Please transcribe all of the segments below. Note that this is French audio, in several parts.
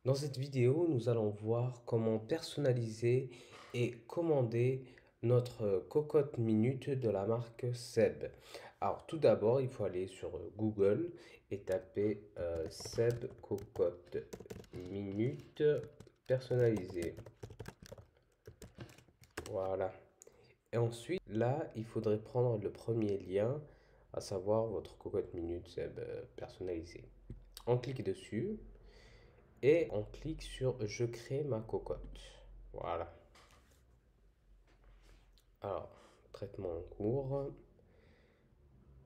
Dans cette vidéo, nous allons voir comment personnaliser et commander notre cocotte minute de la marque Seb. Alors tout d'abord, il faut aller sur Google et taper Seb cocotte minute personnalisée. Voilà. Et ensuite, là, il faudrait prendre le premier lien, à savoir votre cocotte minute Seb personnalisée. On clique dessus. Et on clique sur je crée ma cocotte. Voilà. Alors, traitement en cours.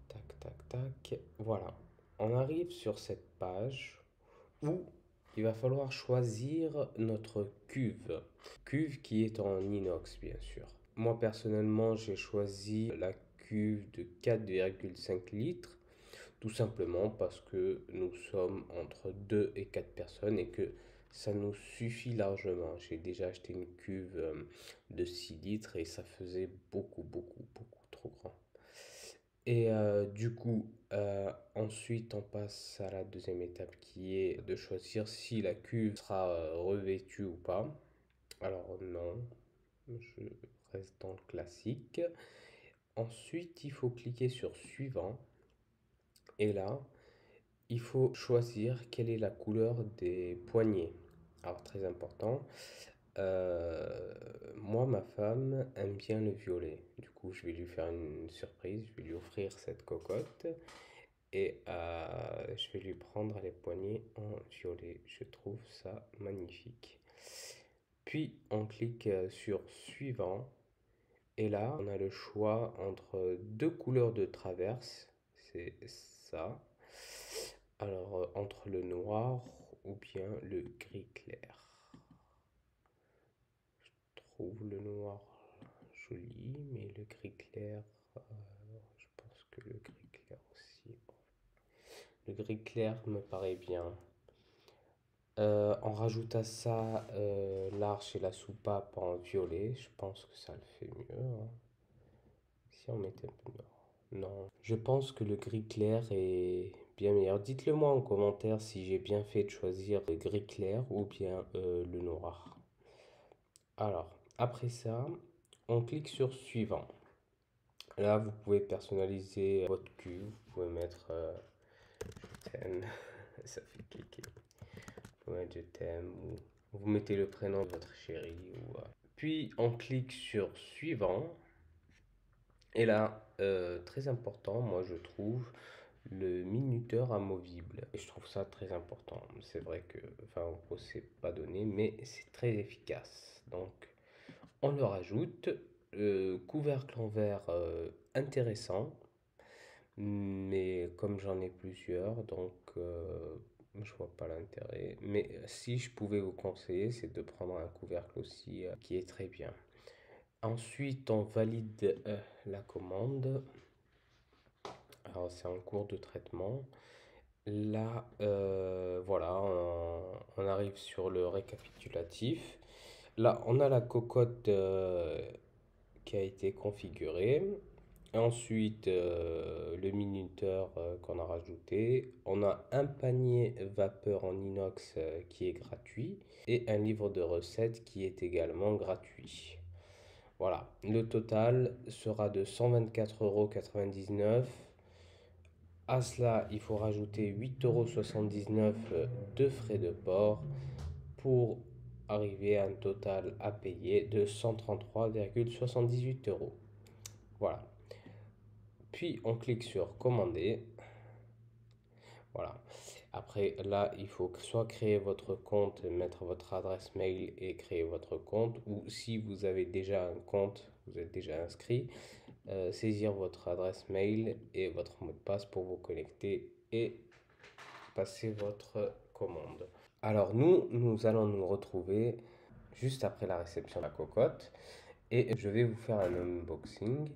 Tac, tac, tac. Voilà. On arrive sur cette page où il va falloir choisir notre cuve. Cuve qui est en inox, bien sûr. Moi, personnellement, j'ai choisi la cuve de 4,5 litres. Tout simplement parce que nous sommes entre 2 et 4 personnes et que ça nous suffit largement. J'ai déjà acheté une cuve de 6 litres et ça faisait beaucoup trop grand. Et du coup, ensuite on passe à la deuxième étape qui est de choisir si la cuve sera revêtue ou pas. Alors non, je reste dans le classique. Ensuite, il faut cliquer sur suivant. Et là, il faut choisir quelle est la couleur des poignées. Alors très important. Moi, ma femme aime bien le violet. Du coup, je vais lui faire une surprise. Je vais lui offrir cette cocotte. Et je vais lui prendre les poignées en violet. Je trouve ça magnifique. Puis, on clique sur suivant. Et là, on a le choix entre deux couleurs de traverse. C'est ça. Alors, entre le noir ou bien le gris clair. Je trouve le noir joli, mais le gris clair, je pense que le gris clair aussi. Le gris clair me paraît bien. On rajoute à ça l'arche et la soupape en violet. Je pense que ça le fait mieux, hein. Si on mettait un peu noir. Non, je pense que le gris clair est bien meilleur. Dites-le moi en commentaire si j'ai bien fait de choisir le gris clair ou bien le noir. Alors, après ça, on clique sur suivant. Là, vous pouvez personnaliser votre cuve. Vous pouvez mettre je t'aime. Ça fait cliquer. Vous pouvez mettre je t'aime ou vous mettez le prénom de votre chérie. Puis, on clique sur suivant. Et là, très important, moi je trouve, le minuteur amovible. Et je trouve ça très important. C'est vrai que, enfin, en gros, c'est pas donné, mais c'est très efficace. Donc, on le rajoute. Couvercle en verre intéressant, mais comme j'en ai plusieurs, donc je vois pas l'intérêt. Mais si je pouvais vous conseiller, c'est de prendre un couvercle aussi qui est très bien. Ensuite, on valide la commande. Alors, c'est en cours de traitement. Là, voilà, on arrive sur le récapitulatif. Là, on a la cocotte qui a été configurée. Ensuite, le minuteur qu'on a rajouté. On a un panier vapeur en inox qui est gratuit et un livre de recettes qui est également gratuit. Voilà, le total sera de 124,99 €. À cela, il faut rajouter 8,79 € de frais de port pour arriver à un total à payer de 133,78 €. Voilà. Puis on clique sur commander. Voilà. Après, là, il faut soit créer votre compte, mettre votre adresse mail et créer votre compte, ou si vous avez déjà un compte, vous êtes déjà inscrit, saisir votre adresse mail et votre mot de passe pour vous connecter et passer votre commande. Alors nous allons nous retrouver juste après la réception de la cocotte et je vais vous faire un unboxing.